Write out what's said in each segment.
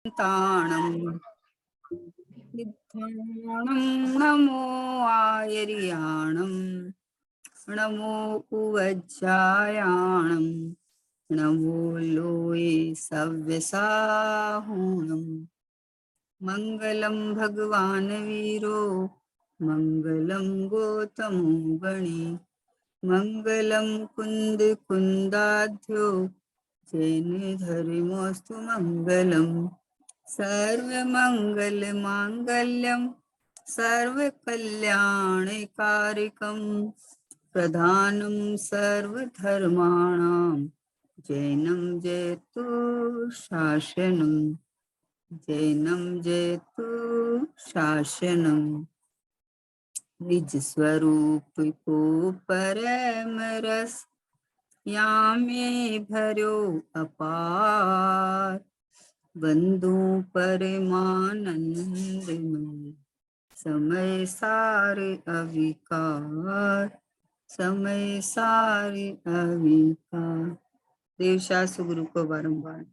ताणं सिद्धाणं नमो आयर्याणं नमो उवज्जायाणं नमो लोये सव्यसाहुणं मङ्गलं भगवान् वीरो मङ्गलं गौतमो गणे मङ्गलं कुन्द कुन्दाध्यो जैन धर्मोऽस्तु मङ्गलम् सर्वमंगल मांगल्यम सर्वकल्याणकारिकं प्रधानं सर्वधर्माणां जैनं जयतु शासनं जैनं जयतु शासनं निज स्वरूप को परम रस यामे भरो अपार बंधु परमानंदमय समय सारे अविकार समय सारे अविकार। देवशास्त्र गुरु को बारंबार।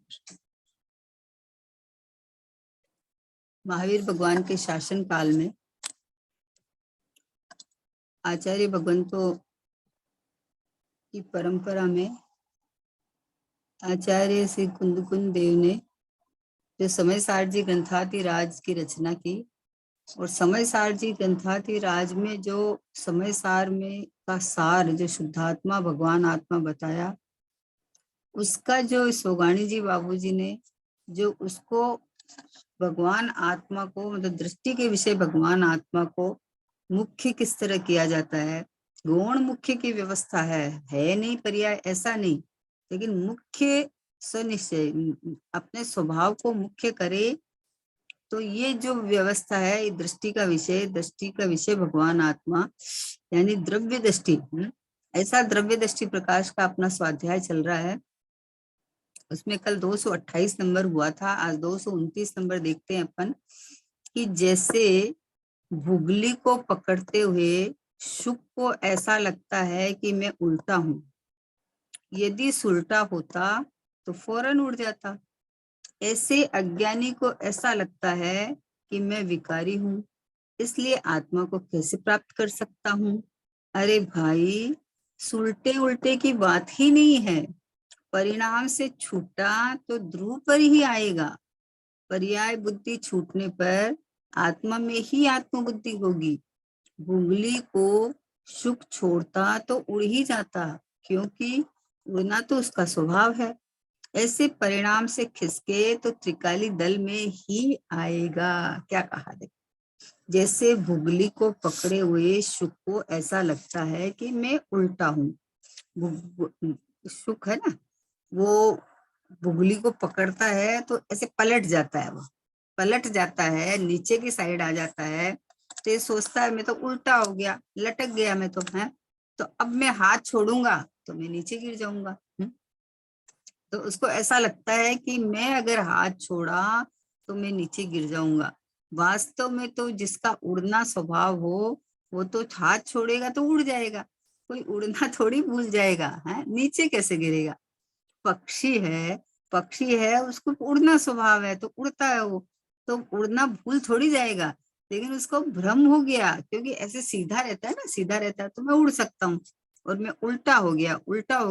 महावीर भगवान के शासन काल में आचार्य भगवंतों की परंपरा में आचार्य श्री कुंदकुंद देव ने जो समय सारजी ग्रंथाति राज की रचना की और समय सारजी ग्रंथाति राज में जो समय सार में का सार जो शुद्धात्मा भगवान आत्मा बताया, उसका जो सोगाणी जी बाबूजी ने जो उसको भगवान आत्मा को मतलब दृष्टि के विषय भगवान आत्मा को मुख्य किस तरह किया जाता है, गौण मुख्य की व्यवस्था है नहीं पर्याय ऐसा नहीं, लेकिन मुख्य सनिश्चय अपने स्वभाव को मुख्य करे तो ये जो व्यवस्था है दृष्टि का विषय भगवान आत्मा यानी द्रव्य दृष्टि। ऐसा द्रव्य दृष्टि प्रकाश का अपना स्वाध्याय चल रहा है। उसमें कल 228 नंबर हुआ था, आज 229 नंबर देखते हैं अपन कि जैसे भुगली को पकड़ते हुए शुक को ऐसा लगता है कि मैं उल्टा हूं, यदि सुलटा होता तो फौरन उड़ जाता। ऐसे अज्ञानी को ऐसा लगता है कि मैं विकारी हूं, इसलिए आत्मा को कैसे प्राप्त कर सकता हूं। अरे भाई, सुलटे उल्टे की बात ही नहीं है, परिणाम से छूटा तो ध्रुव पर ही आएगा। पर्याय बुद्धि छूटने पर आत्मा में ही आत्मबुद्धि होगी। भुगली को शुक छोड़ता तो उड़ ही जाता, क्योंकि उड़ना तो उसका स्वभाव है। ऐसे परिणाम से खिसके तो त्रिकाली दल में ही आएगा। क्या कहा देखो, जैसे भुगली को पकड़े हुए शुक को ऐसा लगता है कि मैं उल्टा हूँ। शुक है ना, वो भुगली को पकड़ता है तो ऐसे पलट जाता है, वो पलट जाता है, नीचे की साइड आ जाता है, तो ये सोचता है मैं तो उल्टा हो गया, लटक गया मैं तो, है तो अब मैं हाथ छोड़ूंगा तो मैं नीचे गिर जाऊंगा। तो उसको ऐसा लगता है कि मैं अगर हाथ छोड़ा तो मैं नीचे गिर जाऊंगा। वास्तव में तो जिसका उड़ना स्वभाव हो वो तो हाथ छोड़ेगा तो उड़ जाएगा, कोई उड़ना थोड़ी भूल जाएगा, है नीचे कैसे गिरेगा। पक्षी है उसको उड़ना स्वभाव है तो उड़ता है, वो तो उड़ना भूल थोड़ी जाएगा, लेकिन उसको भ्रम हो गया क्योंकि ऐसे सीधा रहता है ना, सीधा रहता है तो मैं उड़ सकता हूँ, और मैं उल्टा हो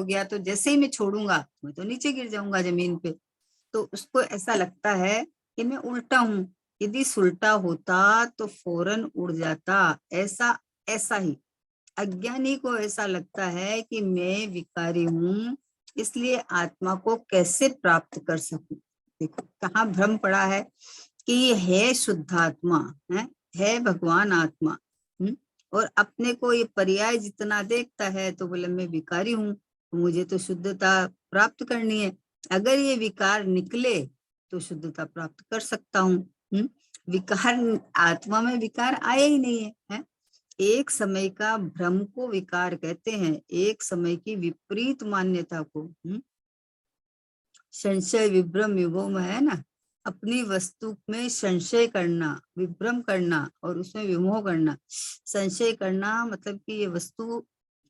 गया तो जैसे ही मैं छोड़ूंगा मैं तो नीचे गिर जाऊंगा जमीन पे। तो उसको ऐसा लगता है कि मैं उल्टा हूँ, यदि सुलटा होता तो फौरन उड़ जाता। ऐसा ऐसा ही अज्ञानी को ऐसा लगता है कि मैं विकारी हूँ, इसलिए आत्मा को कैसे प्राप्त कर सकूं। देखो कहाँ भ्रम पड़ा है कि ये है शुद्धात्मा, है भगवान आत्मा, और अपने को ये पर्याय जितना देखता है तो बोले मैं विकारी हूँ, मुझे तो शुद्धता प्राप्त करनी है। अगर ये विकार निकले तो शुद्धता प्राप्त कर सकता हूँ। विकार आत्मा में विकार आया ही नहीं है। एक समय का भ्रम को विकार कहते हैं, एक समय की विपरीत मान्यता को। संशय विभ्रम विभोम है ना, अपनी वस्तु में संशय करना, विभ्रम करना और उसमें विमोह करना। संशय करना मतलब कि ये वस्तु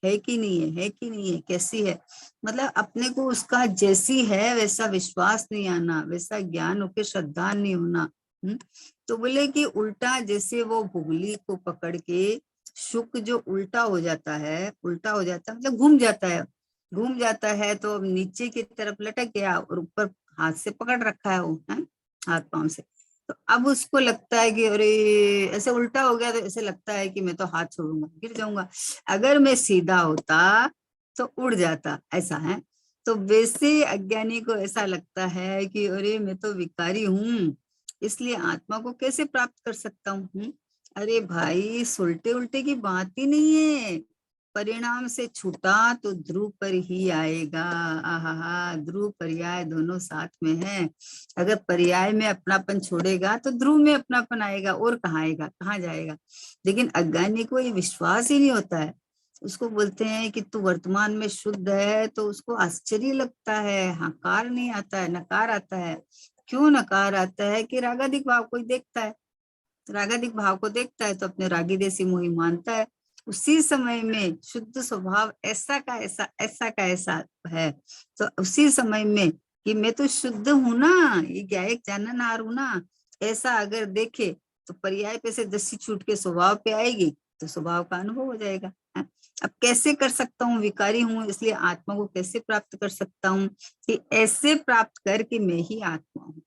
है कि नहीं है, है कि नहीं है, कैसी है, मतलब अपने को उसका जैसी है वैसा विश्वास नहीं आना, वैसा ज्ञान होके श्रद्धा नहीं होना। तो बोले कि उल्टा जैसे वो भुगली को पकड़ के शुक जो उल्टा हो जाता है, उल्टा हो जाता है मतलब घूम जाता है, घूम जाता है तो अब नीचे की तरफ लटक गया और ऊपर हाथ से पकड़ रखा है वो, है हाथ पांव से। तो अब उसको लगता है कि अरे ऐसे उल्टा हो गया, तो ऐसे लगता है कि मैं तो हाथ छोड़ूंगा गिर जाऊंगा, अगर मैं सीधा होता तो उड़ जाता, ऐसा है। तो वैसे अज्ञानी को ऐसा लगता है कि अरे मैं तो विकारी हूँ, इसलिए आत्मा को कैसे प्राप्त कर सकता हूँ। अरे भाई उल्टे उल्टे की बात ही नहीं है, परिणाम से छूटा तो ध्रुव पर ही आएगा। आहा, ध्रुव पर्याय दोनों साथ में है। अगर पर्याय में अपनापन छोड़ेगा तो ध्रुव में अपनापन आएगा, और कहाँ आएगा, कहाँ जाएगा। लेकिन अज्ञानी को ये विश्वास ही नहीं होता है। उसको बोलते हैं कि तू वर्तमान में शुद्ध है, तो उसको आश्चर्य लगता है, हकार नहीं आता है, नकार आता है। क्यों नकार आता है कि रागादिक भाव कोई देखता है, रागादिक भाव को देखता है तो अपने रागी देसी मोही मानता है। उसी समय में शुद्ध स्वभाव ऐसा का ऐसा, ऐसा का ऐसा है, तो उसी समय में कि मैं तो शुद्ध हूं ना, ये क्या एक जाननहार हूं ना, ऐसा अगर देखे तो पर्याय पे से दस्सी छूट के स्वभाव पे आएगी, तो स्वभाव का अनुभव हो जाएगा। अब कैसे कर सकता हूँ, विकारी हूँ इसलिए आत्मा को कैसे प्राप्त कर सकता हूँ, कि ऐसे प्राप्त करके मैं ही आत्मा हूँ,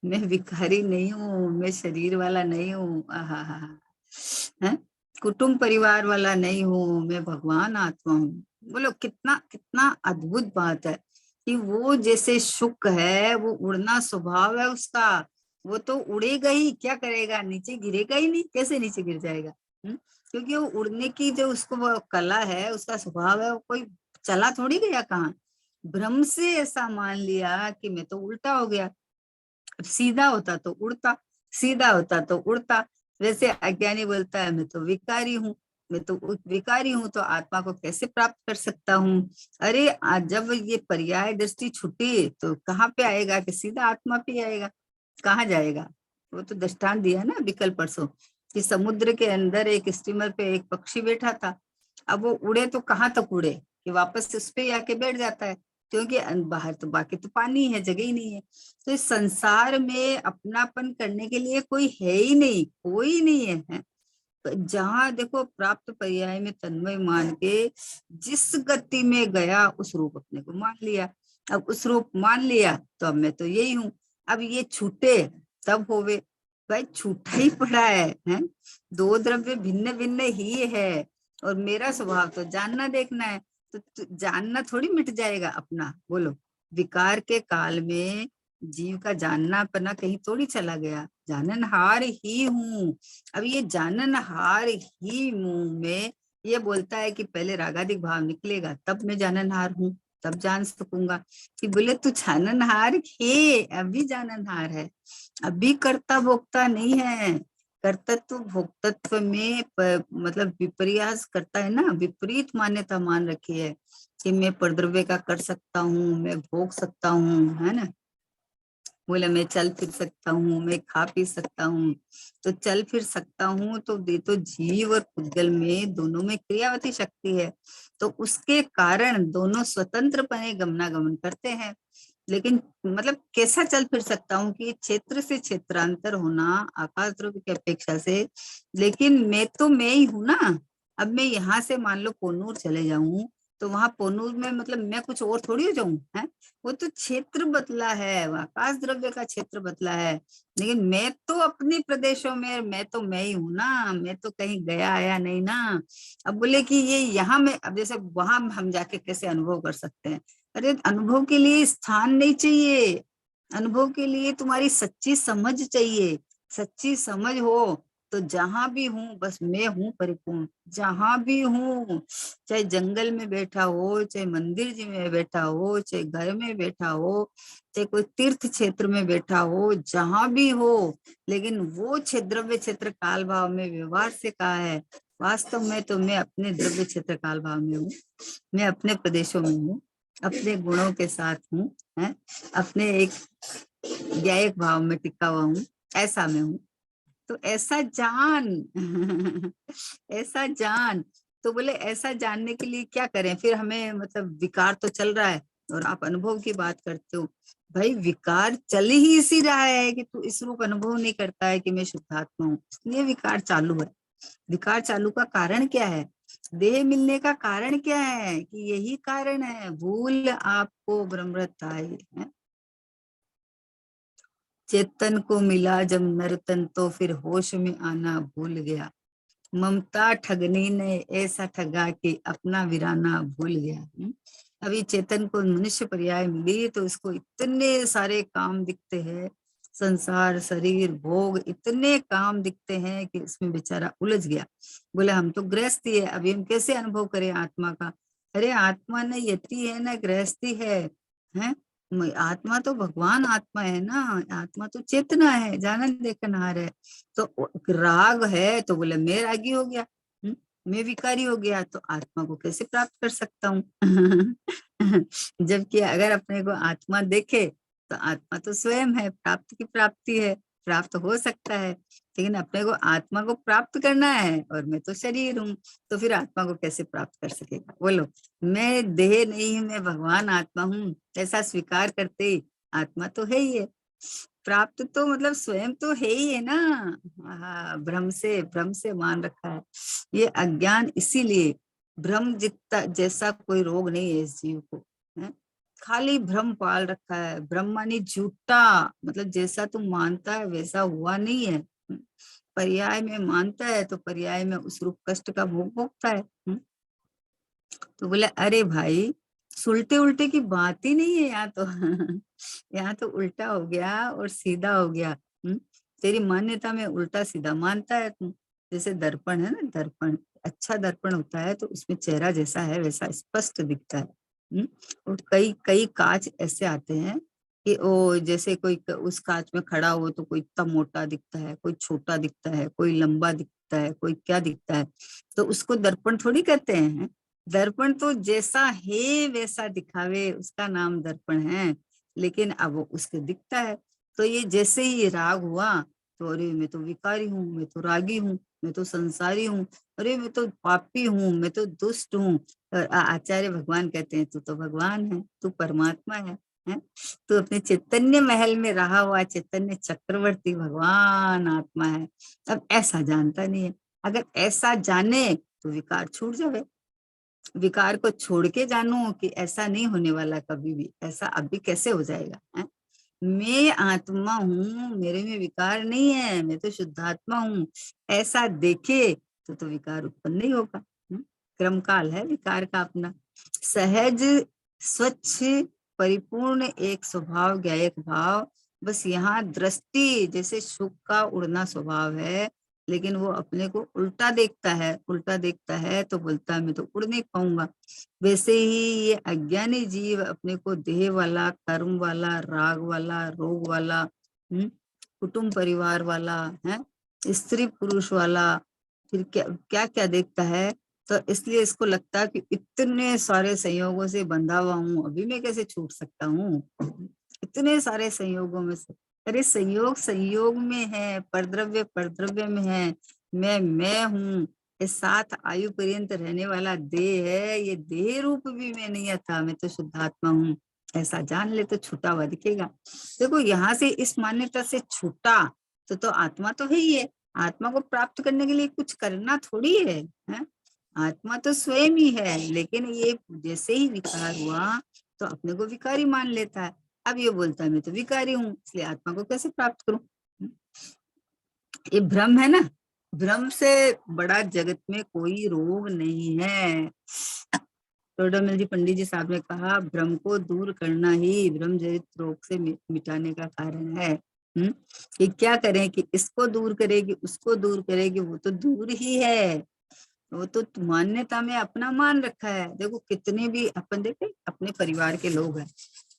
मैं विकारी नहीं हूँ, मैं शरीर वाला नहीं हूँ, है कुटुंब परिवार वाला नहीं हूँ, मैं भगवान आत्मा हूँ। बोलो कितना कितना अद्भुत बात है कि वो जैसे शुक है, वो उड़ना स्वभाव है उसका, वो तो उड़ेगा ही, क्या करेगा, नीचे गिरेगा ही नहीं, कैसे नीचे गिर जाएगा। क्योंकि वो उड़ने की जो उसको वो कला है, उसका स्वभाव है, वो कोई चला थोड़ी गया कहाँ, भ्रम से ऐसा मान लिया कि मैं तो उल्टा हो गया, सीधा होता तो उड़ता, सीधा होता तो उड़ता। वैसे अज्ञानी बोलता है मैं तो विकारी हूँ, मैं तो विकारी हूँ, तो आत्मा को कैसे प्राप्त कर सकता हूँ। अरे जब ये पर्याय दृष्टि छुटी तो कहाँ पे आएगा, कि सीधा आत्मा पे आएगा, कहाँ जाएगा। वो तो दृष्टांत दिया ना विकल परसों, कि समुद्र के अंदर एक स्टीमर पे एक पक्षी बैठा था, अब वो उड़े तो कहाँ तक उड़े, कि वापस उस पे आके बैठ जाता है, क्योंकि बाहर तो बाकी तो पानी है, जगह ही नहीं है। तो इस संसार में अपनापन करने के लिए कोई है ही नहीं, कोई नहीं है। जहां देखो प्राप्त पर्याय में तन्मय मान के जिस गति में गया, उस रूप अपने को मान लिया। अब उस रूप मान लिया तो अब मैं तो यही हूँ। अब ये छूटे तब होवे, भाई छूटा ही पड़ा है? दो द्रव्य भिन्न भिन्न ही है, और मेरा स्वभाव तो जानना देखना है, तो जानना थोड़ी मिट जाएगा अपना। बोलो, विकार के काल में जीव का जानना पना कहीं थोड़ी चला गया, जाननहार ही हूँ। अब ये जाननहार ही मुंह में ये बोलता है कि पहले रागादिक भाव निकलेगा तब मैं जाननहार हूँ, तब जान सकूंगा। कि बोले तू जाननहार है, अभी जाननहार है, अभी कर्ता भोक्ता नहीं है। कर्तत्व भोक्तत्व में मतलब विपर्यास करता है ना, विपरीत मान्यता मान रखी है कि मैं परद्रव्य का कर सकता हूँ, मैं भोग सकता हूँ, है ना। बोले मैं चल फिर सकता हूँ, मैं खा पी सकता हूँ। तो चल फिर सकता हूँ तो ये तो जीव और पुद्गल में दोनों में क्रियावती शक्ति है, तो उसके कारण दोनों स्वतंत्रपने गमनागमन करते हैं। लेकिन मतलब कैसा चल फिर सकता हूँ, कि क्षेत्र से क्षेत्रांतर होना आकाश ध्रुव की अपेक्षा से, लेकिन मैं तो मैं ही हूँ ना। अब मैं यहाँ से मान लो कोनूर चले जाऊं, तो वहां कोनूर में मतलब मैं कुछ और थोड़ी हो जाऊं, है। वो तो क्षेत्र बदला है, वो आकाश द्रव्य का क्षेत्र बदला है, लेकिन मैं तो अपने प्रदेशों में, मैं तो मैं ही हूँ ना, मैं तो कहीं गया आया नहीं ना। अब बोले कि ये यहाँ में, अब जैसे वहां हम जाके कैसे अनुभव कर सकते हैं। अरे अनुभव के लिए स्थान नहीं चाहिए, अनुभव के लिए तुम्हारी सच्ची समझ चाहिए। सच्ची समझ हो तो जहां भी हूँ बस मैं हूँ परिपूर्ण, जहां भी हूँ, चाहे जंगल में बैठा हो, चाहे मंदिर जी में बैठा हो, चाहे घर में बैठा हो, चाहे कोई तीर्थ क्षेत्र में बैठा हो, जहां भी हो, लेकिन वो द्रव्य क्षेत्र काल भाव में व्यवहार से कहा है। वास्तव में तो मैं अपने द्रव्य क्षेत्र काल भाव में हूँ, मैं अपने प्रदेशों में हूँ, अपने गुणों के साथ हूँ, है, अपने एक न्यायिक भाव में टिका हुआ हूँ, ऐसा मैं हूँ। तो ऐसा जान ऐसा जान तो बोले ऐसा जानने के लिए क्या करें फिर हमें, मतलब विकार तो चल रहा है और आप अनुभव की बात करते हो। भाई विकार चल ही इसी रहा है कि तू इस रूप अनुभव नहीं करता है कि मैं शुद्धात्मा हूँ, इसलिए विकार चालू है। विकार चालू का कारण क्या है? देह मिलने का कारण क्या है? कि यही कारण है, भूल आपको ब्रह्मता है। चेतन को मिला जब नर्तन तो फिर होश में आना भूल गया। ममता ठगनी ने ऐसा ठगा कि अपना वीराना भूल गया। अभी चेतन को मनुष्य पर्याय मिली तो इसको इतने सारे काम दिखते हैं, संसार शरीर भोग इतने काम दिखते हैं कि इसमें बेचारा उलझ गया। बोले हम तो गृहस्थी है, अभी हम कैसे अनुभव करें आत्मा का? अरे आत्मा न यति है न गृहस्थी है? आत्मा तो भगवान आत्मा है ना, आत्मा तो चेतना है, जानन देखनहार है। तो राग है तो बोले मैं रागी हो गया, मैं विकारी हो गया, तो आत्मा को कैसे प्राप्त कर सकता हूँ? जबकि अगर अपने को आत्मा देखे तो आत्मा तो स्वयं है, प्राप्त की प्राप्ति है, प्राप्त हो सकता है। लेकिन अपने को आत्मा को प्राप्त करना है और मैं तो शरीर हूँ, तो फिर आत्मा को कैसे प्राप्त कर सकेगा? बोलो, मैं देह नहीं हूँ, मैं भगवान आत्मा हूँ, ऐसा स्वीकार करते ही आत्मा तो है ही है। प्राप्त तो मतलब स्वयं तो है ही है ना। हाँ, भ्रम से मान रखा है ये अज्ञान, इसीलिए भ्रम जितना जैसा कोई रोग नहीं है इस जीव को, है? खाली भ्रम पाल रखा है। भ्रम मानी झूठा, मतलब जैसा तुम मानता है वैसा हुआ नहीं है। पर्याय में मानता है तो पर्याय में उस रूप कष्ट का भोग भोगता है। तो बोले अरे भाई, उल्टे उल्टे की बात ही नहीं है यहाँ तो। यहाँ तो उल्टा हो गया और सीधा हो गया। तेरी मान्यता में उल्टा सीधा मानता है तू। जैसे दर्पण है ना, दर्पण अच्छा दर्पण होता है तो उसमें चेहरा जैसा है वैसा स्पष्ट दिखता है। और कई कई कांच ऐसे आते हैं कि ओ जैसे कोई उस कांच में खड़ा हो तो कोई इतना मोटा दिखता है, कोई छोटा दिखता है, कोई लंबा दिखता है, कोई क्या दिखता है। तो उसको दर्पण थोड़ी कहते हैं। दर्पण तो जैसा है वैसा दिखावे, उसका नाम दर्पण है। लेकिन अब वो उसके दिखता है। तो ये जैसे ही राग हुआ तो अरे मैं तो विकारी हूँ, मैं तो रागी हूँ, मैं तो संसारी हूँ, अरे मैं तो पापी हूँ, मैं तो दुष्ट हूँ। और आचार्य भगवान कहते हैं तू तो भगवान है, तू परमात्मा है? तू अपने चैतन्य महल में रहा हुआ चैतन्य चक्रवर्ती भगवान आत्मा है। अब ऐसा जानता नहीं है। अगर ऐसा जाने तो विकार छूट जावे। विकार को छोड़ के जानू कि ऐसा नहीं होने वाला कभी भी, ऐसा अभी कैसे हो जाएगा? है? मैं आत्मा हूँ, मेरे में विकार नहीं है, मैं तो शुद्धात्मा हूँ, ऐसा देखे तो विकार उत्पन्न नहीं होगा। क्रम काल है विकार का अपना। सहज स्वच्छ परिपूर्ण एक स्वभाव ज्ञायक भाव। बस यहाँ दृष्टि जैसे सुख का उड़ना स्वभाव है, लेकिन वो अपने को उल्टा देखता है, उल्टा देखता है तो बोलता है मैं तो उड़ नहीं पाऊंगा। वैसे ही ये अज्ञानी जीव अपने को देह वाला, कर्म वाला, राग वाला, रोग वाला, कुटुंब परिवार वाला, है स्त्री पुरुष वाला, फिर क्या क्या क्या देखता है। तो इसलिए इसको लगता है कि इतने सारे संयोगों से बंधा हुआ हूँ, अभी मैं कैसे छूट सकता हूँ? इतने सारे संयोगों में से। अरे संयोग संयोग में है, परद्रव्य परद्रव्य में है। मैं हूँ, ये 7 आयु पर्यंत रहने वाला देह है, ये देह रूप भी मैं नहीं था, मैं तो शुद्धात्मा हूँ। ऐसा जान ले तो छूटा हुआ दिखेगा। देखो यहाँ से इस मान्यता से छूटा तो आत्मा तो है ही है। आत्मा को प्राप्त करने के लिए कुछ करना थोड़ी है? आत्मा तो स्वयं ही है, लेकिन ये जैसे ही विकार हुआ तो अपने को विकारी मान लेता है। अब ये बोलता है मैं तो विकारी हूँ, इसलिए आत्मा को कैसे प्राप्त करूं? ये भ्रम है ना। भ्रम से बड़ा जगत में कोई रोग नहीं है। टोडामल जी पंडित जी साहब ने कहा भ्रम को दूर करना ही ब्रह्म जनित रोग से मिटाने का कारण है। कि क्या करें, कि इसको दूर करेगी, उसको दूर करेगी, वो तो दूर ही है। वो तो मान्यता में अपना मान रखा है। देखो कितने भी अपन देखे अपने परिवार के लोग हैं,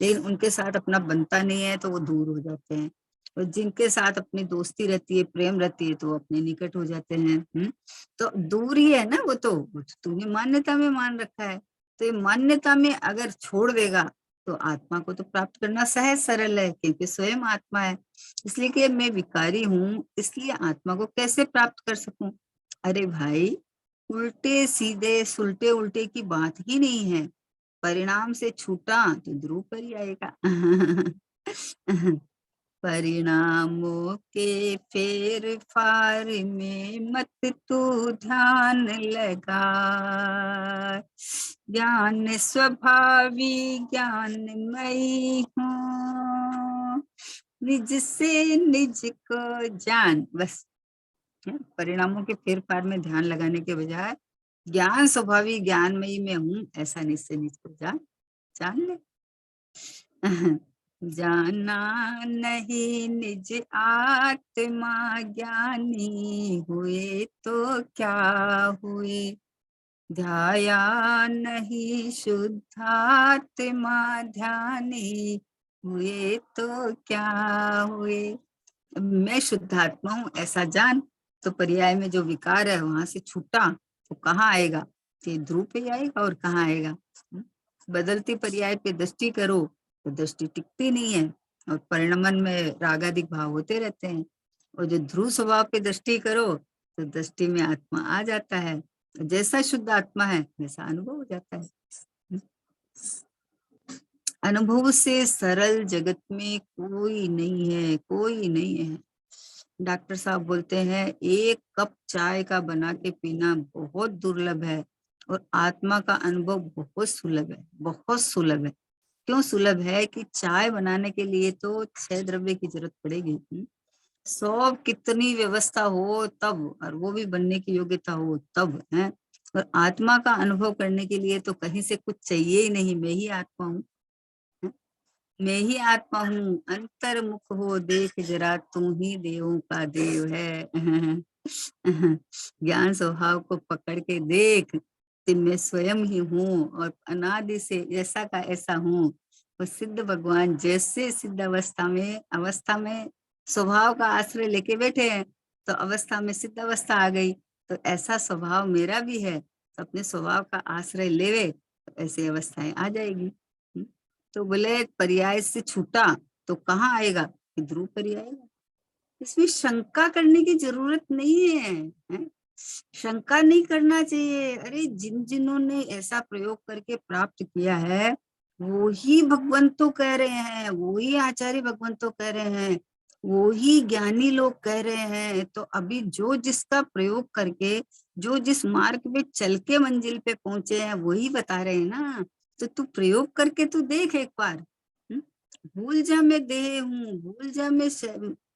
लेकिन उनके साथ अपना बनता नहीं है तो वो दूर हो जाते हैं। और जिनके साथ अपनी दोस्ती रहती है, प्रेम रहती है, तो वो अपने निकट हो जाते हैं। तो दूर ही है ना वो तो तूने मान्यता में मान रखा है। तो ये मान्यता में अगर छोड़ देगा तो आत्मा को तो प्राप्त करना सहज सरल है, क्योंकि स्वयं आत्मा है। इसलिए कि मैं विकारी हूँ, इसलिए आत्मा को कैसे प्राप्त कर सकूं? अरे भाई उल्टे सीधे सुलटे उल्टे की बात ही नहीं है। परिणाम से छूटा तो ध्रुव पर ही आएगा। परिणामों के फेर फार में मत तू ध्यान लगा, ज्ञान स्वभावी ज्ञानमयी हूँ, निज से निज को जान। बस परिणामों के फेर फार में ध्यान लगाने के बजाय ज्ञान स्वभावी ज्ञानमयी में हूँ, ऐसा निज से निज को जान ले। जाना नहीं निज आत्मा ज्ञानी हुए तो क्या हुए, ध्याया नहीं शुद्धात्मा ध्यानी हुए तो क्या हुए। मैं शुद्धात्मा हूँ ऐसा जान, तो पर्याय में जो विकार है वहां से छूटा तो कहाँ आएगा, कि ध्रुव पे आएगा और कहाँ आएगा। बदलती पर्याय पे दृष्टि करो तो दृष्टि टिकती नहीं है और परिणमन में रागादिक भाव होते रहते हैं। और जो ध्रुव स्वभाव पे दृष्टि करो तो दृष्टि में आत्मा आ जाता है, जैसा शुद्ध आत्मा है वैसा अनुभव हो जाता है। अनुभव से सरल जगत में कोई नहीं है, कोई नहीं है। डॉक्टर साहब बोलते हैं एक कप चाय का बना के पीना बहुत दुर्लभ है और आत्मा का अनुभव बहुत सुलभ है, बहुत सुलभ है। क्यों सुलभ है कि चाय बनाने के लिए तो 6 द्रव्य की जरूरत पड़ेगी। सब कितनी व्यवस्था हो तब, और वो भी बनने की योग्यता हो तब है। और आत्मा का अनुभव करने के लिए तो कहीं से कुछ चाहिए ही नहीं। मैं ही आत्मा हूँ, मैं ही आत्मा हूँ, अंतर्मुख हो देख जरा तू ही देवों का देव है। ज्ञान स्वभाव को पकड़ के देख कि मैं स्वयं ही हूँ और अनादि से ऐसा का ऐसा हूँ। और सिद्ध भगवान जैसे सिद्ध अवस्था में स्वभाव का आश्रय लेके बैठे हैं, तो अवस्था में सिद्ध अवस्था आ गई। तो ऐसा स्वभाव मेरा भी है, तो अपने स्वभाव का आश्रय लेवे तो ऐसी अवस्थाएं आ जाएगी। तो बोले पर्याय से छूटा तो कहाँ आएगा, ध्रुव पर ही आएगा। इसमें शंका करने की जरूरत नहीं है, शंका नहीं करना चाहिए। अरे जिन्होंने ऐसा प्रयोग करके प्राप्त किया है वो ही भगवंतो कह रहे हैं, वो ही आचार्य भगवंतो कह रहे हैं, वो ही ज्ञानी लोग कह रहे हैं। तो अभी जो जिसका प्रयोग करके जो जिस मार्ग पे चल के मंजिल पे पहुंचे हैं वही बता रहे हैं ना। तो तू प्रयोग करके तू देख एक बार। भूल जा मैं देह हूँ, भूल जा मैं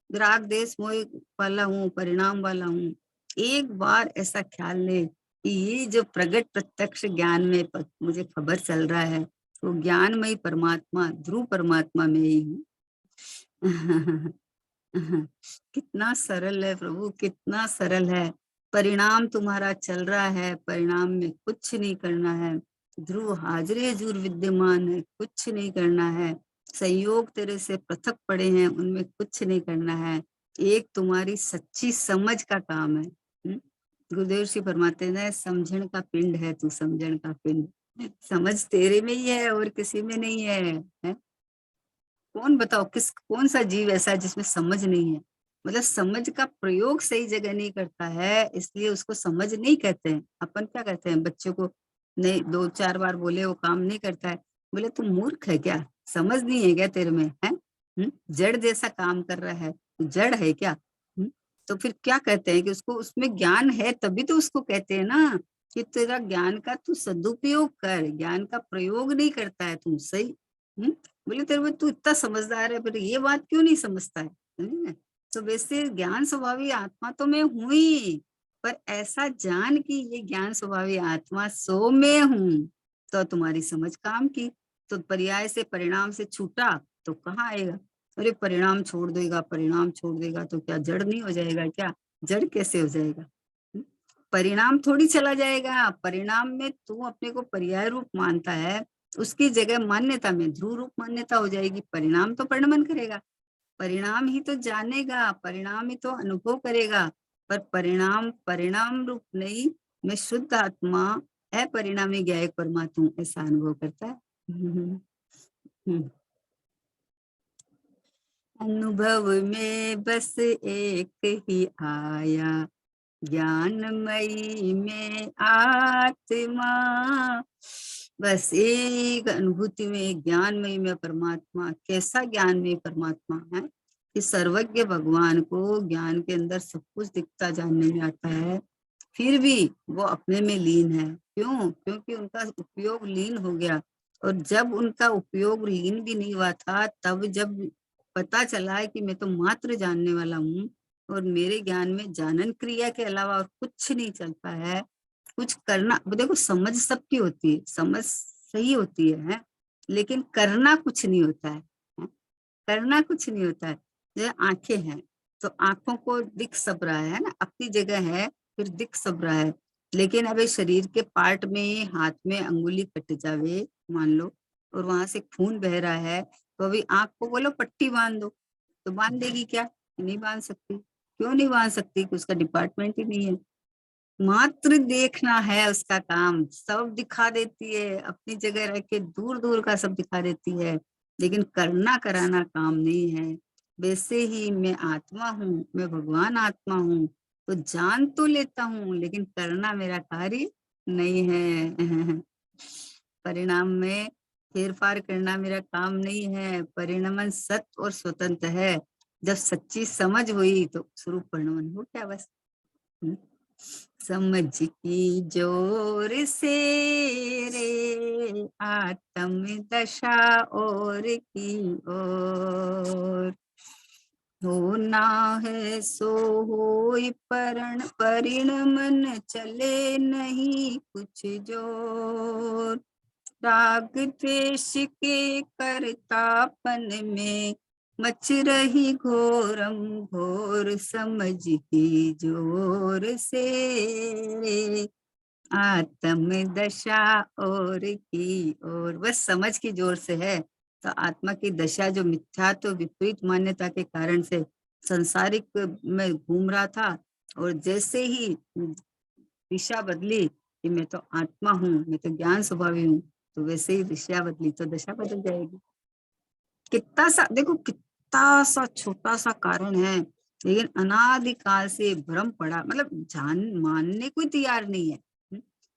राग देश मोह वाला हूँ, परिणाम वाला हूँ। एक बार ऐसा ख्याल ले कि ये जो प्रगट प्रत्यक्ष ज्ञान में मुझे खबर चल रहा है वो ज्ञानमयी परमात्मा ध्रुव परमात्मा में ही हूँ। कितना सरल है प्रभु, कितना सरल है। परिणाम तुम्हारा चल रहा है, परिणाम में कुछ नहीं करना है। ध्रुव हाजिर हजूर विद्यमान है, कुछ नहीं करना है। संयोग तेरे से पृथक पड़े हैं, उनमें कुछ नहीं करना है। एक तुम्हारी सच्ची समझ का काम है। गुरुदेव श्री फरमाते हैं समझण का पिंड है तू, समझण का पिंड। समझ तेरे में ही है और किसी में नहीं है? कौन बताओ कौन सा जीव ऐसा है जिसमें समझ नहीं है। मतलब समझ का प्रयोग सही जगह नहीं करता है, इसलिए उसको समझ नहीं कहते हैं। अपन क्या कहते हैं बच्चों को, नहीं 2-4 बार बोले वो काम नहीं करता है, बोले तुम मूर्ख है क्या, समझ नहीं है क्या तेरे में है? जड़ जैसा काम कर रहा है, जड़ है क्या? तो फिर क्या कहते हैं कि उसको उसमें ज्ञान है तभी तो उसको कहते हैं ना कि तेरा ज्ञान का तू सदुपयोग कर, ज्ञान का प्रयोग नहीं करता है तुम सही। बोले तेरे में तू इतना समझदार है पर ये बात क्यों नहीं समझता है? तो वैसे ज्ञान स्वभावी आत्मा तो मैं हूं ही, पर ऐसा जान कि ये ज्ञान स्वभावी आत्मा सो में हूं तो तुम्हारी समझ काम की। तो पर्याय से परिणाम से छूटा तो कहाँ आएगा। अरे परिणाम छोड़ देगा, परिणाम छोड़ देगा तो क्या जड़ नहीं हो जाएगा क्या? जड़ कैसे हो जाएगा? परिणाम थोड़ी चला जाएगा। परिणाम में तू अपने को पर्याय रूप मानता है, उसकी जगह मान्यता में ध्रुव रूप मान्यता हो जाएगी। परिणाम तो परिणमन करेगा, परिणाम ही तो जानेगा, परिणाम ही तो अनुभव करेगा। पर परिणाम परिणाम रूप नहीं, मैं शुद्ध आत्मा अपरिणामी ज्ञायक परमात्मा ऐसा अनुभव करता है। अनुभव में बस एक ही आया, ज्ञानमयी में आत्मा, बस एक अनुभूति में ज्ञानमयी में परमात्मा। कैसा ज्ञानमयी परमात्मा है कि सर्वज्ञ भगवान को ज्ञान के अंदर सब कुछ दिखता जानने में आता है, फिर भी वो अपने में लीन है। क्यों? क्योंकि उनका उपयोग लीन हो गया। और जब उनका उपयोग लीन भी नहीं हुआ था, तब जब पता चला है कि मैं तो मात्र जानने वाला हूँ और मेरे ज्ञान में जानन क्रिया के अलावा और कुछ नहीं चलता है, कुछ करना। देखो, समझ सबकी होती है, समझ सही होती है, लेकिन करना कुछ नहीं होता है। करना कुछ नहीं होता है। जैसे आंखें हैं, तो आंखों को दिख सब रहा है ना, अपनी जगह है, फिर दिख सब रहा है। लेकिन अबे शरीर के पार्ट में, हाथ में अंगुली कट जावे मान लो, और वहां से खून बह रहा है, तो अभी आंख को बोलो पट्टी बांध दो, तो बांध देगी क्या? नहीं बांध सकती। क्यों नहीं बांध सकती? कि उसका डिपार्टमेंट ही नहीं है। मात्र देखना है उसका काम, सब दिखा देती है, अपनी जगह रह के दूर दूर का सब दिखा देती है, लेकिन करना कराना काम नहीं है। वैसे ही मैं आत्मा हूँ, मैं भगवान आत्मा हूँ, तो जान तो लेता हूँ, लेकिन करना मेरा कार्य नहीं है। परिणाम में फेरफार करना मेरा काम नहीं है। परिणमन सत्य और स्वतंत्र है। जब सच्ची समझ हुई तो स्वरूप परिणमन हो गया बस। समझ की जोर से रे आत्म दशा और की ओर, होना है सो होई परिणमन चले नहीं कुछ जोर, राग द्वेष के करतापन में मच रही घोरम घोर, समझ की जोर से रे आत्म दशा और की ओर। बस समझ की जोर से है। तो आत्मा की दशा जो मिथ्या तो विपरीत मान्यता के कारण से संसारिक में घूम रहा था, और जैसे ही दिशा बदली कि मैं तो आत्मा हूँ, मैं तो ज्ञान स्वभावी हूँ, तो वैसे ही दिशा बदली तो दशा बदल जाएगी। कितना सा देखो, कितना सा छोटा सा कारण है, लेकिन अनादिकाल से भ्रम पड़ा, मतलब जान मानने कोई तैयार नहीं है।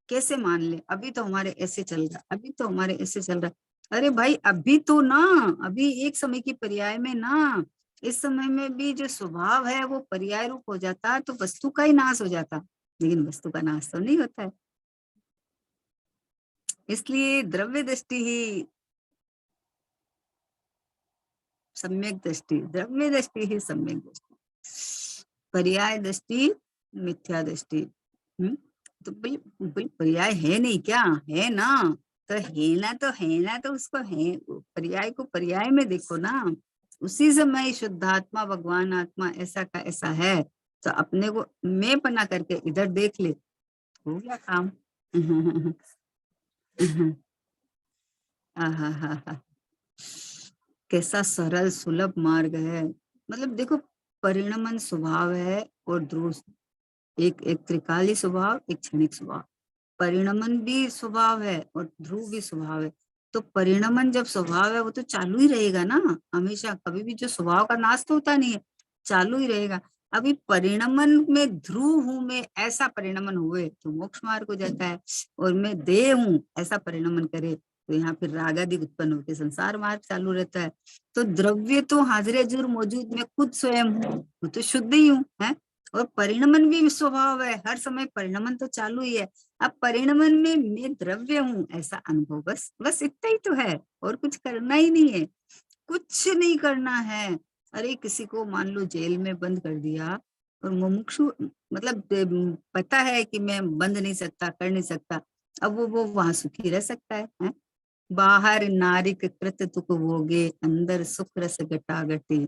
कैसे मान ले? अभी तो हमारे ऐसे चल रहा, अभी तो हमारे ऐसे चल रहा। अरे भाई, अभी तो ना, अभी एक समय की पर्याय में ना, इस समय में भी जो स्वभाव है वो पर्याय रूप हो जाता तो वस्तु का ही नाश हो जाता, लेकिन वस्तु का नाश तो नहीं होता है। इसलिए द्रव्य दृष्टि ही सम्यक दृष्टि, द्रव्य दृष्टि ही सम्यक दृष्टि, पर्याय दृष्टि मिथ्या दृष्टि। तो भाई पर्याय है नहीं क्या? है ना, तो है ना, तो है ना, तो उसको है, पर्याय को पर्याय में देखो ना। उसी समय शुद्धात्मा भगवान आत्मा ऐसा का ऐसा है, तो अपने को मैं पना करके इधर देख ले, हो गया काम। आहा, कैसा सरल सुलभ मार्ग है। मतलब देखो, परिणमन स्वभाव है और ध्रुव, एक एक त्रिकाली स्वभाव, एक क्षणिक स्वभाव। परिणमन भी स्वभाव है और ध्रुव भी स्वभाव है। तो परिणमन जब स्वभाव है वो तो चालू ही रहेगा ना हमेशा, कभी भी जो स्वभाव का नाश तो होता नहीं है, चालू ही रहेगा। अभी परिणमन में ध्रुव हूं मैं, ऐसा परिणमन हुए तो मोक्ष मार्ग हो जाता है, और मैं देह हूं ऐसा परिणमन करे तो यहाँ फिर राग आदि उत्पन्न होकर संसार मार्ग चालू रहता है। तो द्रव्य तो हाजिर जरूर मौजूद, मैं खुद स्वयं हूँ, मैं तो शुद्ध ही हूँ है। और परिणमन भी स्वभाव है, हर समय परिणमन तो चालू ही है। अब परिणमन में मैं द्रव्य हूँ ऐसा अनुभव, बस बस इतना ही तो है, और कुछ करना ही नहीं है, कुछ नहीं करना है। अरे किसी को मान लो जेल में बंद कर दिया, और मुमुक्षु मतलब पता है कि मैं बंद नहीं सकता, कर नहीं सकता, अब वो वहां सुखी रह सकता है? बाहर नारिक कृत तुक भोगे, अंदर सुख रस घटा घटी,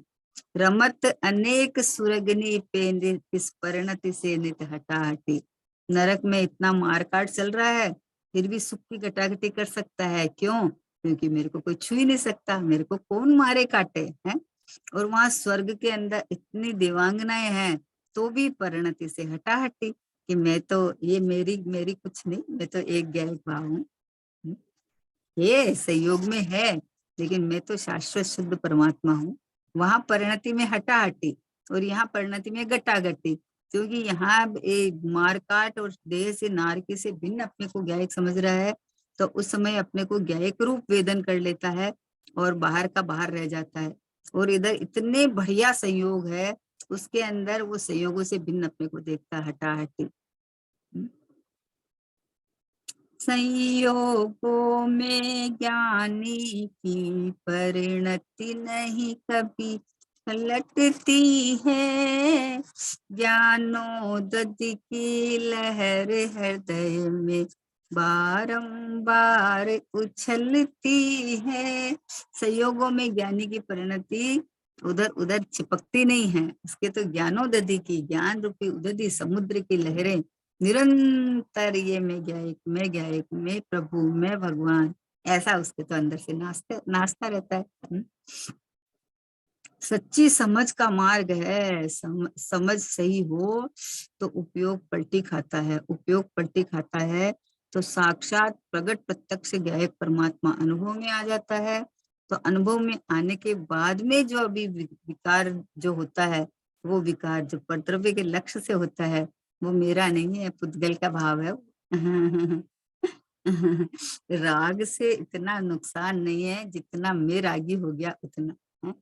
रमत अनेक सुरगनी पे इस परिणति से नित हटा हटी। नरक में इतना मारकाट चल रहा है, फिर भी सुख की घटाघटी कर सकता है। क्यों? क्योंकि मेरे को कोई छू ही नहीं सकता, मेरे को कौन मारे काटे हैं। और वहां स्वर्ग के अंदर इतनी देवांगनाएं हैं, तो भी परिणति से हटा हटी कि मैं तो, ये मेरी मेरी कुछ नहीं, मैं तो एक गैर भाव हूँ। ये संयोग में है, लेकिन मैं तो शाश्वत शुद्ध परमात्मा हूँ। वहां परिणति में हटा हटी और यहाँ परिणति में गटा गटी। क्योंकि यहाँ मारकाट और देह से नारकी से भिन्न अपने को ज्ञायक समझ रहा है, तो उस समय अपने को ज्ञायक रूप वेदन कर लेता है और बाहर का बाहर रह जाता है। और इधर इतने बढ़िया संयोग है, उसके अंदर वो संयोगों से भिन्न अपने को देखता है, हटाहटी। संयोगों में ज्ञानी की परिणति नहीं कभी पलटती है, ज्ञानोदधि की लहर हृदय में बारंबार उछलती है। संयोगों में ज्ञानी की परिणति उधर उधर चिपकती नहीं है, उसके तो ज्ञानोदधि की, ज्ञान रूपी उदधि समुद्र की लहरें निरंतर ये मैं गायक, मैं प्रभु, मैं भगवान, ऐसा उसके तो अंदर से नाचता रहता है। सच्ची समझ का मार्ग है। समझ सही हो तो उपयोग पलटी खाता है, उपयोग पलटी खाता है तो साक्षात प्रगट प्रत्यक्ष गायक परमात्मा अनुभव में आ जाता है। तो अनुभव में आने के बाद में जो अभी विकार जो होता है, वो विकार जो परद्रव्य के लक्ष्य से होता है, वो मेरा नहीं है, पुद्गल का भाव है। राग से इतना नुकसान नहीं है जितना मैं रागी हो गया उतना है।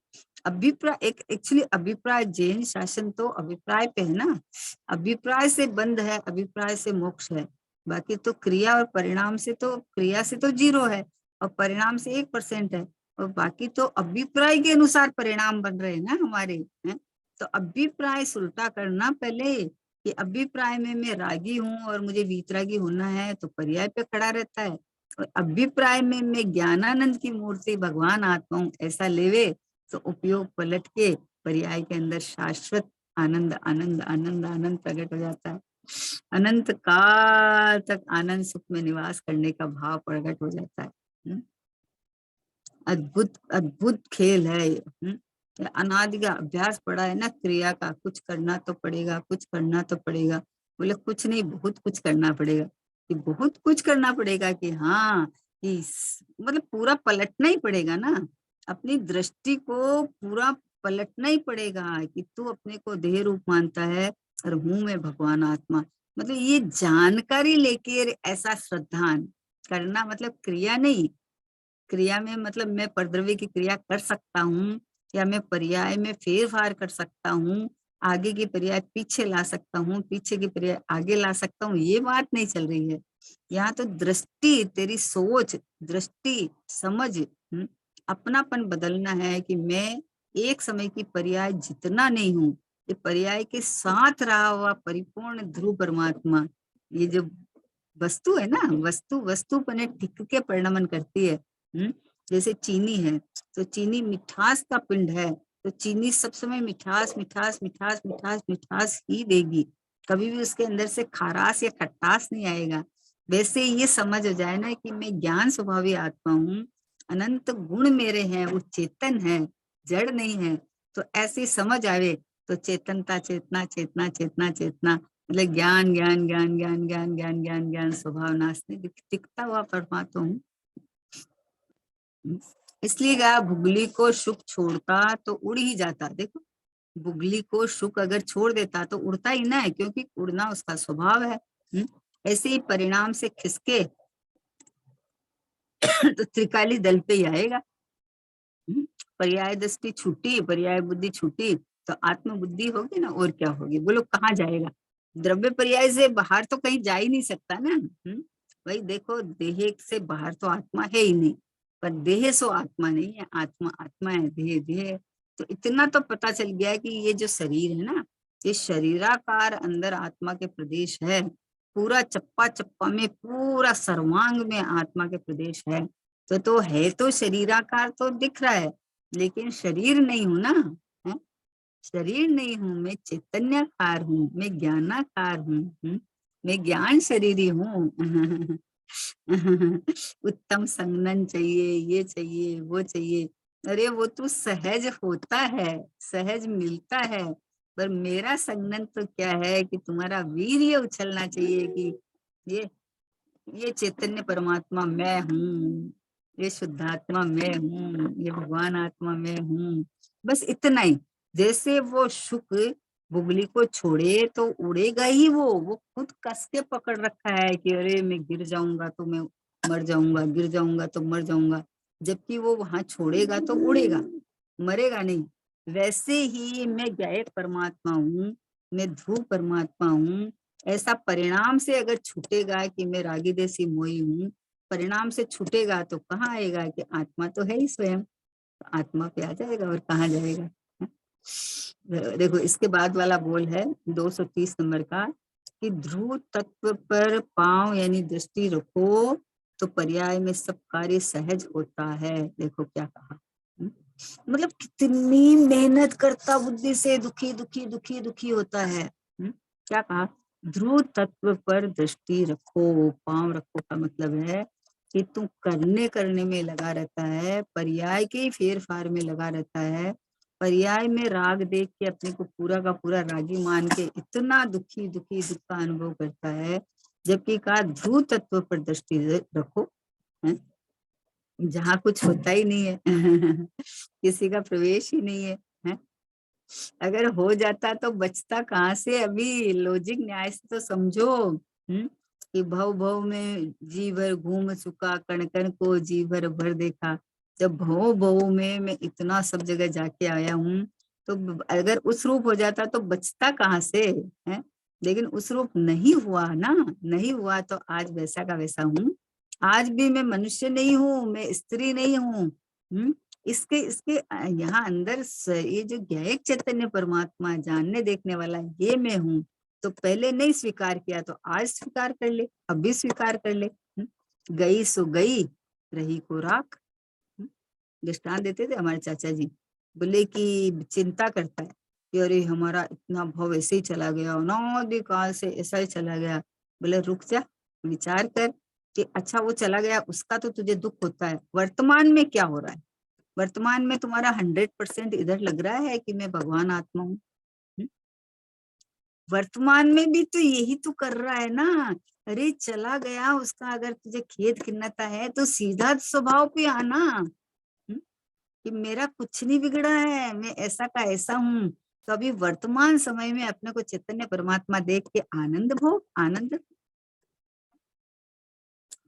अभिप्राय एक एक्चुअली अभिप्राय जैन शासन तो अभिप्राय पे है ना, अभिप्राय से बंध है, अभिप्राय से मोक्ष है। बाकी तो क्रिया और परिणाम से तो, क्रिया से तो 0 है और परिणाम से 1% है, और बाकी तो अभिप्राय के अनुसार परिणाम बन रहे हैं ना हमारे, हैं? तो अभिप्राय सुलटा करना पहले कि अभिप्राय में मैं रागी हूँ और मुझे वीतरागी होना है, तो पर्याय पे खड़ा रहता है। और अभिप्राय में मैं ज्ञानानंद की मूर्ति भगवान आत्मा हूँ ऐसा लेवे, तो उपयोग पलट के पर्याय के अंदर शाश्वत आनंद आनंद आनंद आनंद प्रकट हो जाता है। अनंत काल तक आनंद सुख में निवास करने का भाव प्रकट हो जाता है। अद्भुत अद्भुत खेल है ये। अनादि का अभ्यास पड़ा है ना क्रिया का, कुछ करना तो पड़ेगा, कुछ करना तो पड़ेगा। बोले कुछ नहीं, बहुत कुछ करना पड़ेगा, कि बहुत कुछ करना पड़ेगा, कि हाँ कि मतलब पूरा पलटना ही पड़ेगा ना, अपनी दृष्टि को पूरा पलटना ही पड़ेगा कि तू अपने को देह रूप मानता है और हूं मैं भगवान आत्मा। मतलब ये जानकारी लेके ऐसा श्रद्धान करना, मतलब क्रिया नहीं, क्रिया में मतलब मैं परद्रव्य की क्रिया कर सकता हूँ या मैं पर्याय में फेरफार कर सकता हूँ, आगे की पर्याय पीछे ला सकता हूँ, पीछे की पर्याय आगे ला सकता हूँ, ये बात नहीं चल रही है। यहाँ तो दृष्टि, तेरी सोच, दृष्टि, समझ, अपनापन बदलना है कि मैं एक समय की पर्याय जितना नहीं हूँ, ये पर्याय के साथ रहा हुआ परिपूर्ण ध्रुव परमात्मा। ये जो वस्तु है ना, वस्तु वस्तुपने टिक के परिणमन करती है। जैसे चीनी है, तो चीनी मिठास का पिंड है, तो चीनी सब समय मिठास मिठास मिठास मिठास मिठास ही देगी, कभी भी उसके अंदर से खारास या खट्टास नहीं आएगा। वैसे ये समझ हो जाए ना कि मैं ज्ञान स्वभावी आत्मा हूँ, अनंत गुण मेरे हैं, वो चेतन है, जड़ नहीं है। तो ऐसी समझ आवे तो चेतनता, चेतना चेतना चेतना चेतना, मतलब ज्ञान ज्ञान ज्ञान ज्ञान ज्ञान ज्ञान ज्ञान ज्ञान स्वभाव नाशने दिखता हुआ परमात्मा हूँ। इसलिए क्या, भुगली को शुक छोड़ता तो उड़ ही जाता। देखो, बुगली को शुक अगर छोड़ देता तो उड़ता ही ना है, क्योंकि उड़ना उसका स्वभाव है। ऐसे ही परिणाम से खिसके तो त्रिकाली दल पे ही आएगा। पर्याय दृष्टि छूटी, पर्याय बुद्धि छूटी, तो आत्म बुद्धि होगी ना, और क्या होगी, बोलो कहाँ जाएगा। द्रव्य पर्याय से बाहर तो कहीं जा ही नहीं सकता ना। भाई देखो, देह से बाहर तो आत्मा है ही नहीं, पर देह सो आत्मा नहीं है, आत्मा आत्मा है, देह देह है। तो इतना तो पता चल गया कि ये जो शरीर है ना, ये शरीराकार अंदर आत्मा के प्रदेश है, पूरा चप्पा चप्पा में, पूरा सर्वांग में आत्मा के प्रदेश है। तो है तो शरीराकार तो दिख रहा है, लेकिन शरीर नहीं हूं ना, है? शरीर नहीं हूँ, मैं चैतन्यकार हूँ, मैं ज्ञानाकार हूँ, मैं ज्ञान शरीरी हूँ। उत्तम संगनन चाहिए, ये चाहिए, वो चाहिए। अरे वो तो सहज होता है, सहज मिलता है, पर मेरा संगनन तो क्या है कि तुम्हारा वीर्य उछलना चाहिए कि ये चैतन्य परमात्मा मैं हूँ, ये शुद्धात्मा मैं हूँ, ये भगवान आत्मा मैं हूँ, बस इतना ही। जैसे वो शुक बुगली को छोड़े तो उड़ेगा ही वो खुद कस के पकड़ रखा है कि अरे मैं गिर जाऊंगा तो मैं मर जाऊंगा, गिर जाऊंगा तो मर जाऊंगा, जबकि वो वहां छोड़ेगा तो उड़ेगा, मरेगा नहीं। वैसे ही मैं ज्ञेय परमात्मा हूँ, मैं ध्रुव परमात्मा हूँ। ऐसा परिणाम से अगर छूटेगा कि मैं रागी देसी मोही हूँ, परिणाम से छूटेगा तो कहाँ आएगा कि आत्मा तो है ही स्वयं, आत्मा पे आ जाएगा और कहाँ जाएगा। देखो इसके बाद वाला बोल है 230 नंबर का कि ध्रुव तत्व पर पांव यानी दृष्टि रखो तो पर्याय में सब कार्य सहज होता है। देखो क्या कहा, मतलब कितनी मेहनत करता बुद्धि से दुखी दुखी दुखी दुखी होता है। क्या कहा, ध्रुव तत्व पर दृष्टि रखो, पांव रखो का मतलब है कि तू करने करने में लगा रहता है, पर्याय के फेर फार में लगा रहता है, पर्याय में राग देख के अपने को पूरा का पूरा रागी मान के इतना दुखी दुखी दुख का अनुभव करता है। जबकि कहा ध्रुव तत्व पर दृष्टि रखो, है? जहाँ कुछ होता ही नहीं है किसी का प्रवेश ही नहीं है? अगर हो जाता तो बचता कहाँ से, अभी लॉजिक न्याय से तो समझो। कि भव भव में जी भर घूम चुका, कण कण को जी भर भर देखा। जब भव भव में मैं इतना सब जगह जाके आया हूँ, तो अगर उस रूप हो जाता तो बचता कहाँ से, है? लेकिन उस रूप नहीं हुआ ना, नहीं हुआ तो आज वैसा का वैसा हूँ। आज भी मैं मनुष्य नहीं हूँ, मैं स्त्री नहीं हूँ। इसके इसके यहाँ अंदर ये जो ज्ञेयक चैतन्य परमात्मा जानने देखने वाला ये मैं हूँ, तो पहले नहीं स्वीकार किया तो आज स्वीकार कर ले, अब भी स्वीकार कर ले। गई सो गई, रही को राख। दृष्टांत देते थे हमारे चाचा जी, बोले कि चिंता करता है कि अरे हमारा इतना भाव ऐसे ही चला गया, अनादिकाल से ऐसा ही चला गया। बोले रुक जा, विचार कर कि अच्छा वो चला गया उसका तो तुझे दुख होता है, वर्तमान में क्या हो रहा है? वर्तमान में तुम्हारा 100% इधर लग रहा है कि मैं भगवान आत्मा हूँ। वर्तमान में भी तो यही तो कर रहा है ना। अरे चला गया उसका अगर तुझे खेद खिन्नता है तो सीधा स्वभाव पे आना, कि मेरा कुछ नहीं बिगड़ा है, मैं ऐसा का ऐसा हूँ। तो अभी वर्तमान समय में अपने को चैतन्य परमात्मा देख के आनंद भोग, आनंद।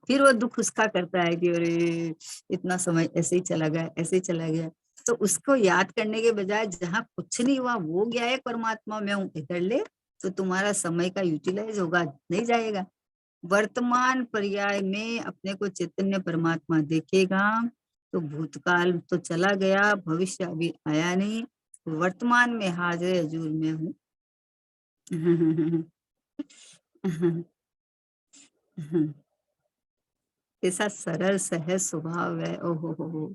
फिर वो दुख उसका करता है कि अरे इतना समय ऐसे ही चला गया, ऐसे ही चला गया। तो उसको याद करने के बजाय जहाँ कुछ नहीं हुआ वो गया है परमात्मा में हूँ इधर ले, तो तुम्हारा समय का यूटिलाइज होगा, नहीं जाएगा। वर्तमान पर्याय में अपने को चैतन्य परमात्मा देखेगा तो भूतकाल तो चला गया, भविष्य अभी आया नहीं, वर्तमान में हाजिर हजूर में हूँ। ऐसा सरल सहज स्वभाव है। ओहो हो,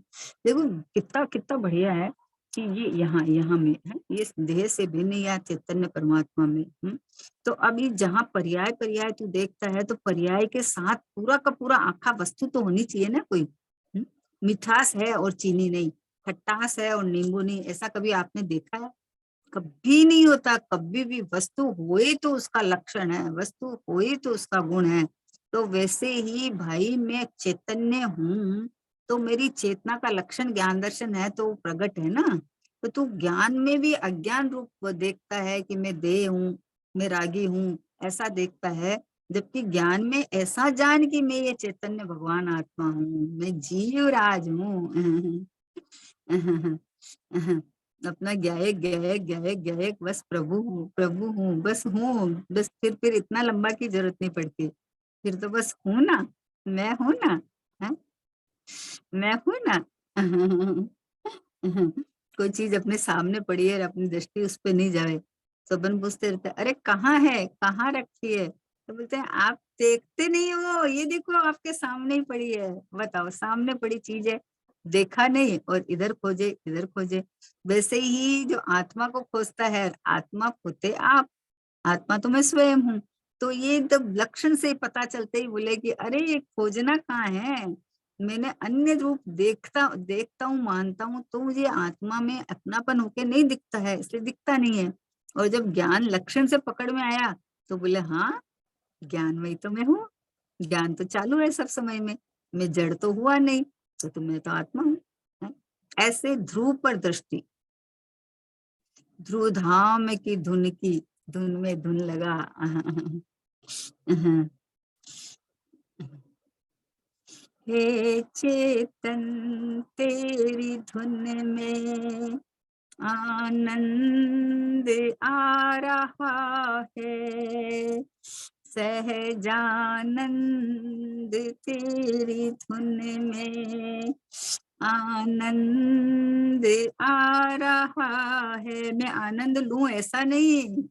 देखो कितना कितना बढ़िया है कि ये यहाँ यहाँ में है, ये देह से भिन्न या चैतन्य परमात्मा में। तो अभी जहाँ पर्याय पर्याय तू देखता है तो पर्याय के साथ पूरा का पूरा आखा वस्तु तो होनी चाहिए ना कोई। मिठास है और चीनी नहीं, खट्टास है और नींबू नहीं, ऐसा कभी आपने देखा है? कभी नहीं होता। कभी भी वस्तु होए तो उसका लक्षण है, वस्तु होए तो उसका गुण है। तो वैसे ही भाई मैं चैतन्य हूँ, तो मेरी चेतना का लक्षण ज्ञान दर्शन है तो प्रकट है ना। तो तू ज्ञान में भी अज्ञान रूप देखता है कि मैं देह हूँ, मैं रागी हूँ, ऐसा देखता है। जबकि ज्ञान में ऐसा जान कि मैं ये चैतन्य भगवान आत्मा हूँ, मैं जीव राज हूँ। अपना गायक गायक गायक गायक बस प्रभु हूँ बस हूँ बस, फिर इतना लंबा की जरूरत नहीं पड़ती, फिर तो बस हूँ ना, मैं हूँ ना, है? मैं हूँ ना। कोई चीज अपने सामने पड़ी है और अपनी दृष्टि उस पर नहीं जाए तो अपन पूछते रहते हैं, अरे कहाँ है, कहाँ रखी है? तो बोलते हैं आप देखते नहीं हो, ये देखो आपके सामने ही पड़ी है। बताओ, सामने पड़ी चीज है, देखा नहीं और इधर खोजे इधर खोजे। वैसे ही जो आत्मा को खोजता है, आत्मा खोते आप, आत्मा तो मैं स्वयं हूँ। तो ये एकदम लक्षण से पता चलते ही बोले कि अरे ये खोजना कहाँ है, मैंने अन्य रूप देखता देखता हूँ मानता हूँ तो मुझे आत्मा में अपनापन होके नहीं दिखता है, इसलिए दिखता नहीं है। और जब ज्ञान लक्षण से पकड़ में आया तो बोले हाँ, ज्ञान में ही तो मैं हूँ, ज्ञान तो चालू है सब समय में, मैं जड़ तो हुआ नहीं, तो मैं तो आत्मा हूँ। है? ऐसे ध्रुव पर दृष्टि, ध्रुव धाम की धुन में धुन लगा। हे चेतन तेरी धुन में आनंद आ रहा है, सहजानंद तेरी धुन में आनंद आ रहा है। मैं आनंद लूं ऐसा नहीं,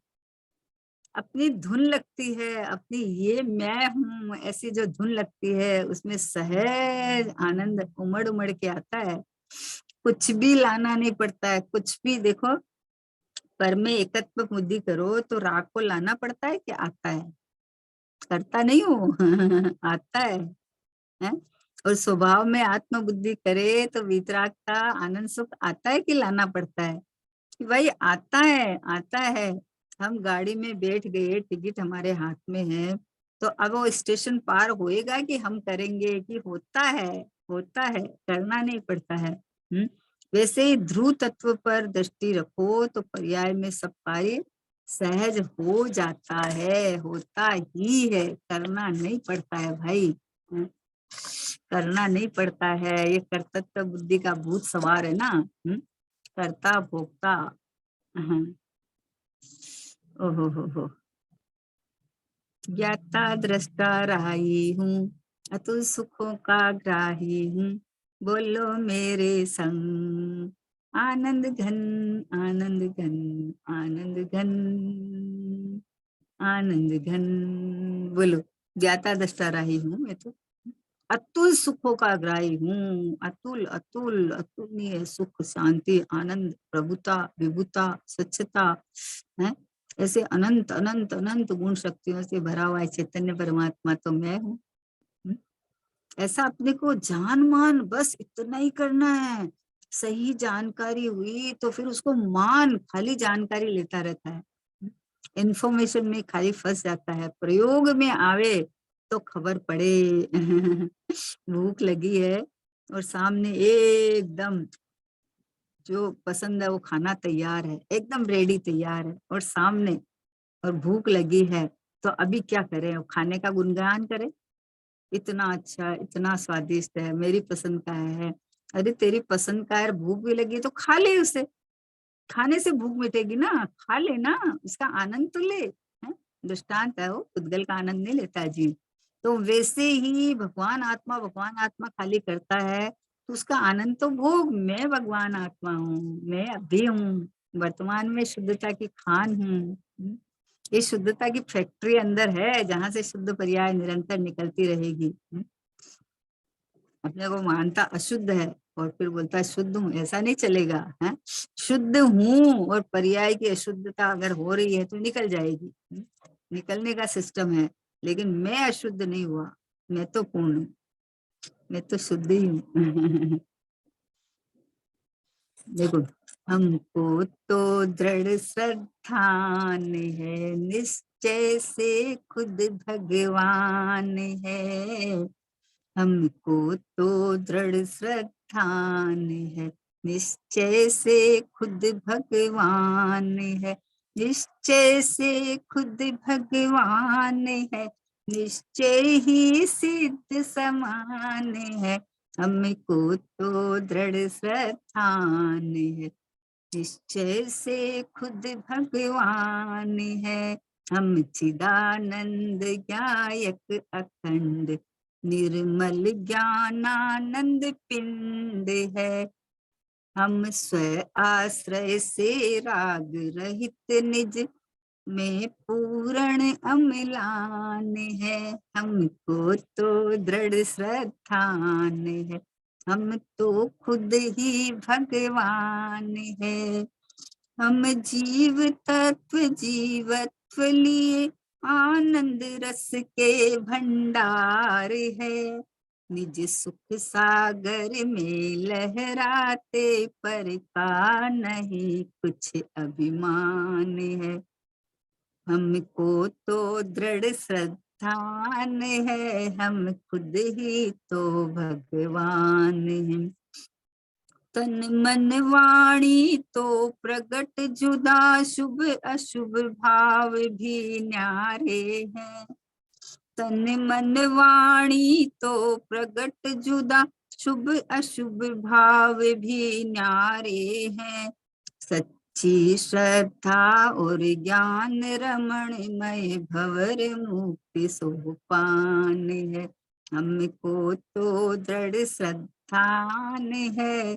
अपनी धुन लगती है, अपनी ये मैं हूँ ऐसी जो धुन लगती है उसमें सहज आनंद उमड़ उमड़ के आता है। कुछ भी लाना नहीं पड़ता है, कुछ भी। देखो, पर में एकत्व बुद्धि करो तो राग को लाना पड़ता है कि आता है? करता नहीं हूँ। आता है? और स्वभाव में आत्म बुद्धि करे तो वितरागता आनंद सुख आता है कि लाना पड़ता है? कि भाई आता है, आता है। हम गाड़ी में बैठ गए, टिकट हमारे हाथ में है, तो अब वो स्टेशन पार होएगा कि हम करेंगे? कि होता है, होता है, करना नहीं पड़ता है। वैसे ही ध्रुव तत्व पर दृष्टि रखो तो पर्याय में सब कार्य सहज हो जाता है, होता ही है, करना नहीं पड़ता है भाई। करना नहीं पड़ता है। ये कर्तव्य बुद्धि का भूत सवार है ना, करता भोगता। ओहो हो। ज्ञाता दृष्टा रही हूँ, अतुल सुखों का ग्राही हूँ, बोलो मेरे संग आनंद घन, आनंद घन, आनंद घन, आनंद घन। बोलो, ज्ञाता दृष्टा रही हूँ मैं तो, अतुल सुखों का ग्राही हूँ। अतुल अतुल अतुलनीय सुख, शांति, आनंद, प्रभुता, विभुता, स्वच्छता है, ऐसे अनंत अनंत अनंत गुण शक्तियों से भरा हुआ है चैतन्य परमात्मा तो मैं हूँ। ऐसा अपने को जान मान, बस इतना ही करना है। सही जानकारी हुई तो फिर उसको मान, खाली जानकारी लेता रहता है, इंफॉर्मेशन में खाली फंस जाता है। प्रयोग में आवे तो खबर पड़े। भूख लगी है और सामने एकदम जो पसंद है वो खाना तैयार है, एकदम रेडी तैयार है और सामने, और भूख लगी है, तो अभी क्या करें? खाने का गुणगान करें, इतना अच्छा, इतना स्वादिष्ट है, मेरी पसंद का है। अरे तेरी पसंद का है, भूख भी लगी तो खा ले उसे, खाने से भूख मिटेगी ना, खा लेना, उसका आनंद तो ले। है? दृष्टांत है वो, उद्गल का आनंद नहीं लेता है जीव। तो वैसे ही भगवान आत्मा खाली करता है तो उसका आनंद तो भोग। मैं भगवान आत्मा हूँ, मैं अभी हूँ, वर्तमान में शुद्धता की खान हूँ। ये शुद्धता की फैक्ट्री अंदर है जहां से शुद्ध पर्याय निरंतर निकलती रहेगी। अपने को मानता अशुद्ध है और फिर बोलता है शुद्ध हूँ, ऐसा नहीं चलेगा है। शुद्ध हूँ और पर्याय की अशुद्धता अगर हो रही है तो निकल जाएगी, निकलने का सिस्टम है। लेकिन मैं अशुद्ध नहीं हुआ, मैं तो पूर्ण हूँ, मैं तो शुद्ध ही हूँ। देखो, हमको तो दृढ़ श्रद्धान है, निश्चय से खुद भगवान है। हमको तो दृढ़ श्रद्धान है, निश्चय से खुद भगवान है, निश्चय से खुद भगवान है, निश्चय ही सिद्ध समान है। हमको तो दृढ़ श्रद्धान है, निश्चय से खुद भगवान है। हम चिदानंद गायक अखंड, निर्मल ज्ञानानंद पिंड है। हम स्व आश्रय से राग रहित निज में पूर्ण अम्लान है। हमको तो दृढ़ श्रद्धान है, हम तो खुद ही भगवान है। हम जीव तत्व जीवत्व लिए आनंद रस के भंडार है। निज सुख सागर में लहराते पर का नहीं कुछ अभिमान है। हमको तो दृढ़ श्रद्धान है, हम खुद ही तो भगवान हैं। तन मन वाणी तो प्रगट जुदा, शुभ अशुभ भाव भी न्यारे हैं। तन मन वाणी तो प्रगट जुदा, शुभ अशुभ भाव भी न्यारे हैं। सच्ची श्रद्धा और ज्ञान रमणमय भंवर मुक्ति सोपान है। हमको तो दृढ़ श्रद्धान है,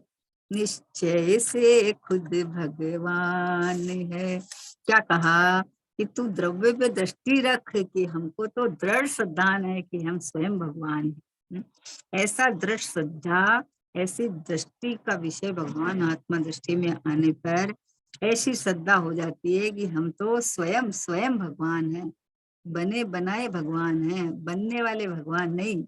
निश्चय से खुद भगवान है। क्या कहा कि तू द्रव्य पे दृष्टि रख कि हमको तो दृढ़ श्रद्धान है कि हम स्वयं भगवान हैं। ऐसा दृढ़ श्रद्धा, ऐसी दृष्टि का विषय भगवान आत्मा दृष्टि में आने पर ऐसी श्रद्धा हो जाती है कि हम तो स्वयं स्वयं भगवान हैं, बने बनाए भगवान हैं, बनने वाले भगवान नहीं।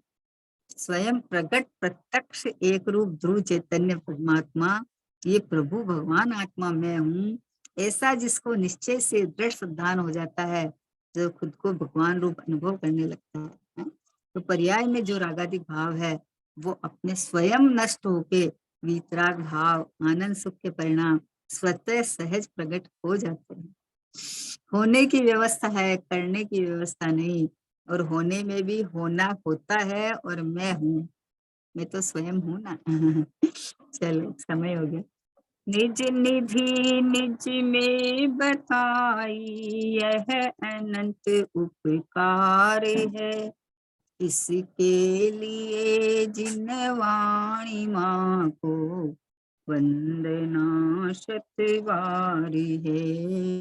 स्वयं प्रकट प्रत्यक्ष एक रूप ध्रुव चैतन्य परमात्मा, ये प्रभु भगवान आत्मा मैं हूँ, ऐसा जिसको निश्चय से दृढ़ श्रद्धान हो जाता है, जो खुद को भगवान रूप अनुभव करने लगता है। तो पर्याय में जो रागादिक भाव है वो अपने स्वयं नष्ट होके वीतराग भाव, आनंद सुख के परिणाम स्वतः सहज प्रकट हो जाते हैं। होने की व्यवस्था है, करने की व्यवस्था नहीं। और होने में भी होना होता है और मैं हूँ, मैं तो स्वयं हूँ ना। चलो समय हो गया। निज निधि निज में बताई, यह अनंत उपकार है। इसके लिए जिन वाणी माँ को वंदना शत बारी है।